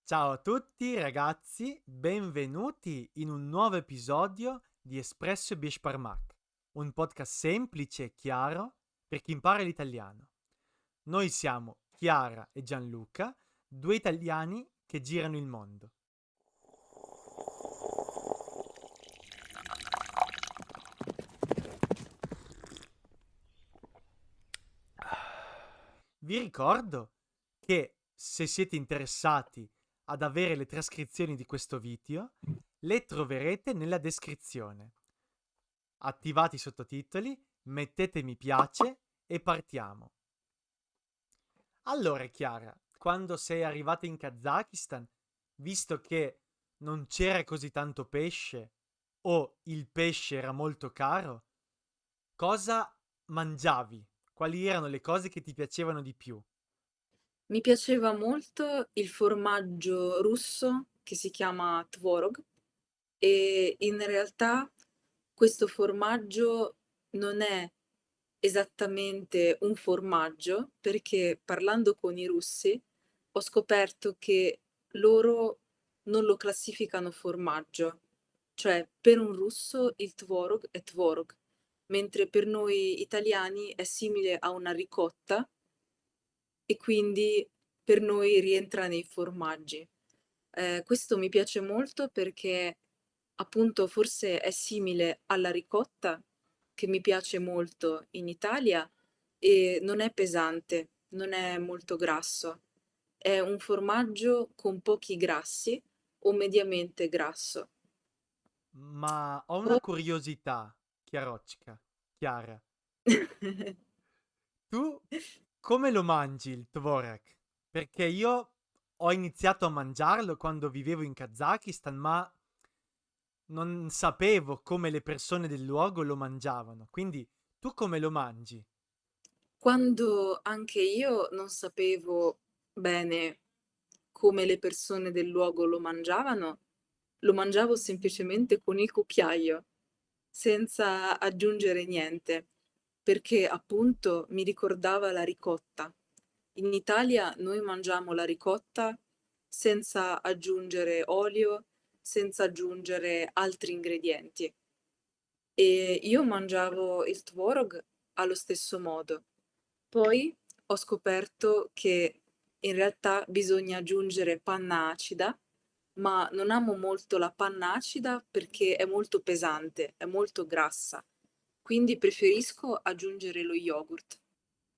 Ciao a tutti ragazzi, benvenuti in un nuovo episodio di Espresso e Bishparmak, un podcast semplice e chiaro per chi impara l'italiano. Noi siamo Chiara e Gianluca, due italiani che girano il mondo. Vi ricordo che se siete interessati ad avere le trascrizioni di questo video, le troverete nella descrizione. Attivate i sottotitoli, mettete mi piace e partiamo. Allora, Chiara, quando sei arrivata in Kazakistan, visto che non c'era così tanto pesce o il pesce era molto caro, cosa mangiavi? Quali erano le cose che ti piacevano di più? Mi piaceva molto il formaggio russo che si chiama tvorog e in realtà questo formaggio non è esattamente un formaggio perché parlando con i russi ho scoperto che loro non lo classificano formaggio, cioè per un russo il tvorog, mentre per noi italiani è simile a una ricotta e quindi per noi rientra nei formaggi. Questo mi piace molto perché appunto forse è simile alla ricotta, che mi piace molto in Italia, e non è pesante, non è molto grasso. È un formaggio con pochi grassi o mediamente grasso. Ma ho una Oh. curiosità, Chiara. Tu come lo mangi il tvorak? Perché io ho iniziato a mangiarlo quando vivevo in Kazakistan, ma non sapevo come le persone del luogo lo mangiavano. Quindi tu come lo mangi? Quando anche io non sapevo bene come le persone del luogo lo mangiavo semplicemente con il cucchiaio, senza aggiungere niente, perché appunto mi ricordava la ricotta. In Italia noi mangiamo la ricotta senza aggiungere olio, senza aggiungere altri ingredienti. E io mangiavo il tvorog allo stesso modo. Poi ho scoperto che in realtà bisogna aggiungere panna acida, ma non amo molto la panna acida perché è molto pesante, è molto grassa. Quindi preferisco aggiungere lo yogurt.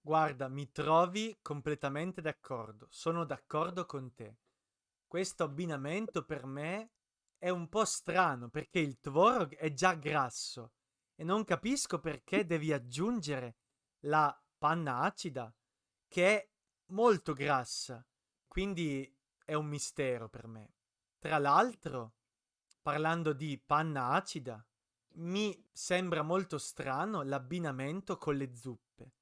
Guarda, mi trovi completamente d'accordo. Sono d'accordo con te. Questo abbinamento per me è un po' strano perché il tvorog è già grasso e non capisco perché devi aggiungere la panna acida che è molto grassa. Quindi è un mistero per me. Tra l'altro, parlando di panna acida, mi sembra molto strano l'abbinamento con le zuppe.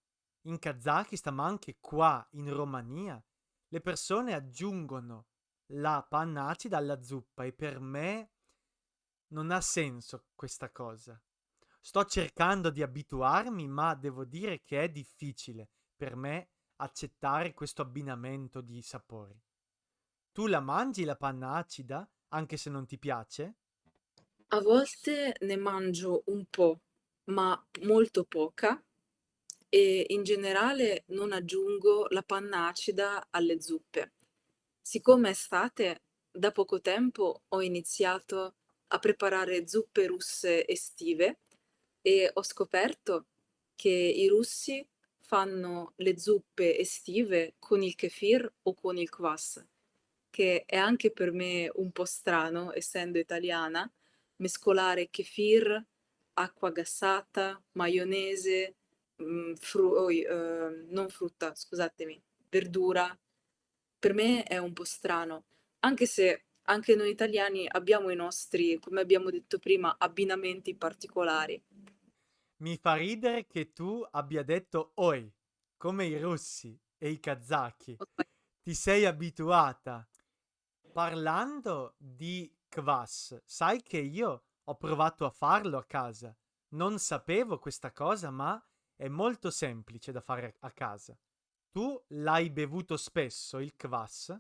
In Kazakistan, ma anche qua in Romania, le persone aggiungono la panna acida alla zuppa e per me non ha senso questa cosa. Sto cercando di abituarmi, ma devo dire che è difficile per me accettare questo abbinamento di sapori. Tu la mangi la panna acida, anche se non ti piace? A volte ne mangio un po', ma molto poca, e in generale non aggiungo la panna acida alle zuppe. Siccome è estate, da poco tempo ho iniziato a preparare zuppe russe estive e ho scoperto che i russi fanno le zuppe estive con il kefir o con il kvass, che è anche per me un po' strano, essendo italiana, mescolare kefir, acqua gassata, maionese, non frutta, scusatemi, verdura. Per me è un po' strano, anche se anche noi italiani abbiamo i nostri, come abbiamo detto prima, abbinamenti particolari. Mi fa ridere che tu abbia detto oi, come i russi e i kazaki. Ti sei abituata. Parlando di kvass, sai che io ho provato a farlo a casa. Non sapevo questa cosa, ma è molto semplice da fare a casa. Tu l'hai bevuto spesso il kvass?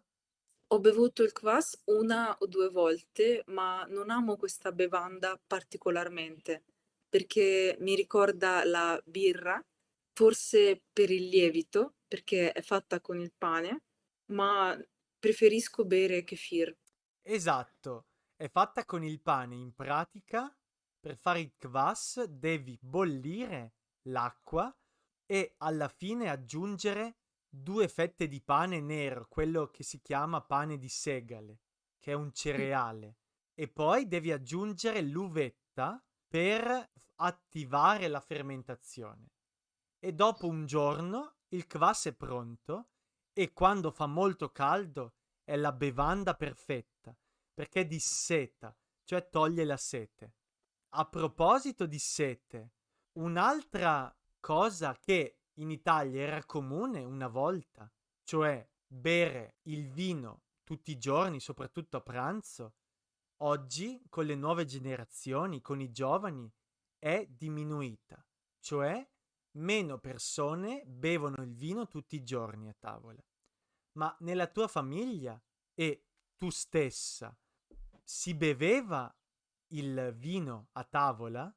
Ho bevuto il kvass 1 o 2 volte, ma non amo questa bevanda particolarmente, perché mi ricorda la birra, forse per il lievito, perché è fatta con il pane, ma preferisco bere kefir. Esatto, è fatta con il pane. In pratica, per fare il kvass devi bollire l'acqua e alla fine aggiungere 2 fette di pane nero, quello che si chiama pane di segale, che è un Mh. cereale. E poi devi aggiungere l'uvetta per attivare la fermentazione. E dopo un giorno il kvass è pronto e quando fa molto caldo è la bevanda perfetta perché disseta, cioè toglie la sete. A proposito di sete, un'altra cosa che in Italia era comune una volta, cioè bere il vino tutti i giorni, soprattutto a pranzo, oggi con le nuove generazioni, con i giovani, è diminuita, cioè meno persone bevono il vino tutti i giorni a tavola. Ma nella tua famiglia e tu stessa si beveva il vino a tavola?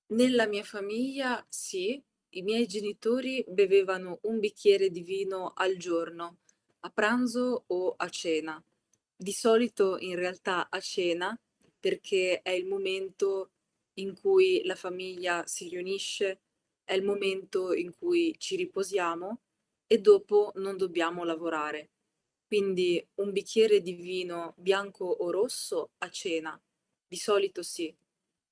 Nella mia famiglia sì, i miei genitori bevevano 1 bicchiere di vino al giorno, a pranzo o a cena. Di solito in realtà a cena, perché è il momento in cui la famiglia si riunisce, è il momento in cui ci riposiamo e dopo non dobbiamo lavorare. Quindi 1 bicchiere di vino bianco o rosso a cena, di solito sì.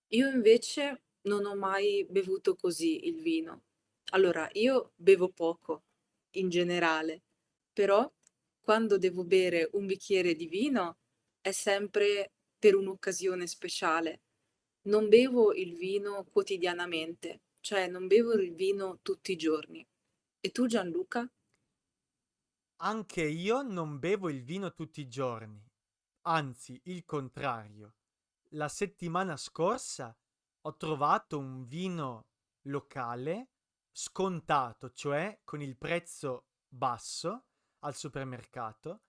Io invece non ho mai bevuto così il vino. Allora, io bevo poco in generale, però quando devo bere un bicchiere di vino è sempre per un'occasione speciale. Non bevo il vino quotidianamente, cioè non bevo il vino tutti i giorni. E tu, Gianluca? Anche io non bevo il vino tutti i giorni, anzi il contrario. La settimana scorsa ho trovato un vino locale scontato, cioè con il prezzo basso al supermercato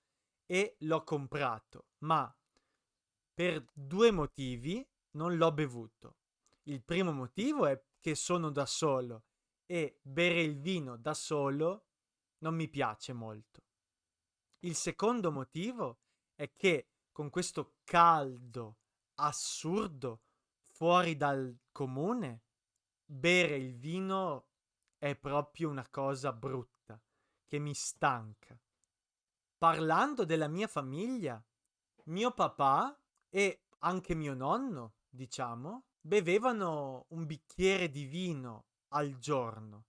e l'ho comprato, ma per 2 motivi non l'ho bevuto. Il primo motivo è che sono da solo e bere il vino da solo non mi piace molto. Il secondo motivo è che con questo caldo assurdo fuori dal comune, bere il vino è proprio una cosa brutta che mi stanca. Parlando della mia famiglia, mio papà e anche mio nonno, diciamo, bevevano un bicchiere di vino al giorno.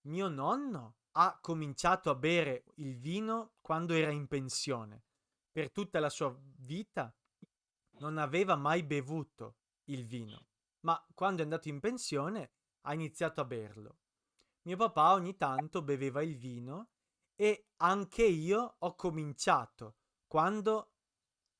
Mio nonno ha cominciato a bere il vino quando era in pensione. Per tutta la sua vita non aveva mai bevuto il vino, ma quando è andato in pensione ha iniziato a berlo. Mio papà ogni tanto beveva il vino e anche io ho cominciato quando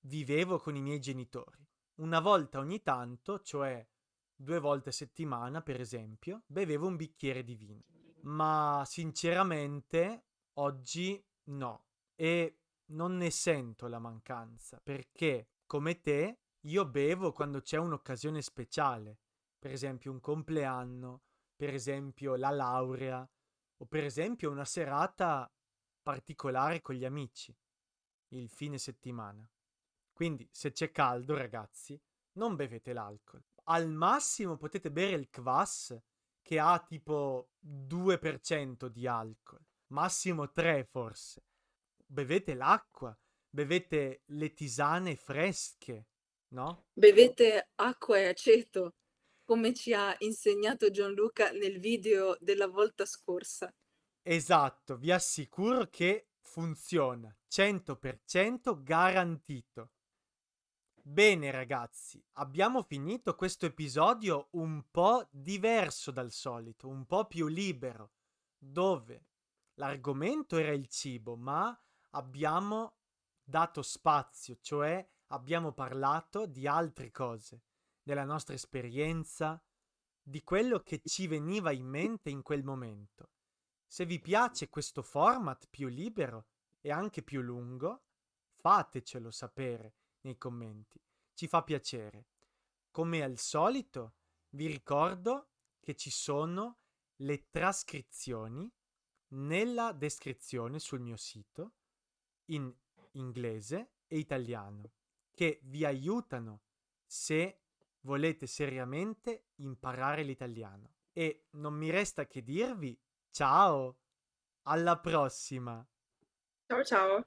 vivevo con i miei genitori. Una volta ogni tanto, cioè 2 volte a settimana, per esempio, bevevo un bicchiere di vino. Ma sinceramente oggi no. E non ne sento la mancanza, perché come te io bevo quando c'è un'occasione speciale, per esempio un compleanno, per esempio la laurea o per esempio una serata particolare con gli amici, il fine settimana. Quindi se c'è caldo, ragazzi, non bevete l'alcol. Al massimo potete bere il kvass che ha tipo 2% di alcol, massimo 3 forse. Bevete l'acqua, bevete le tisane fresche, no? Bevete acqua e aceto, come ci ha insegnato Gianluca nel video della volta scorsa. Esatto, vi assicuro che funziona, 100% garantito. Bene ragazzi, abbiamo finito questo episodio un po' diverso dal solito, un po' più libero, dove l'argomento era il cibo, ma abbiamo dato spazio, cioè abbiamo parlato di altre cose, della nostra esperienza, di quello che ci veniva in mente in quel momento. Se vi piace questo format più libero e anche più lungo, fatecelo sapere nei commenti, ci fa piacere. Come al solito, vi ricordo che ci sono le trascrizioni nella descrizione sul mio sito in inglese e italiano, che vi aiutano se volete seriamente imparare l'italiano. E non mi resta che dirvi ciao, alla prossima! Ciao ciao!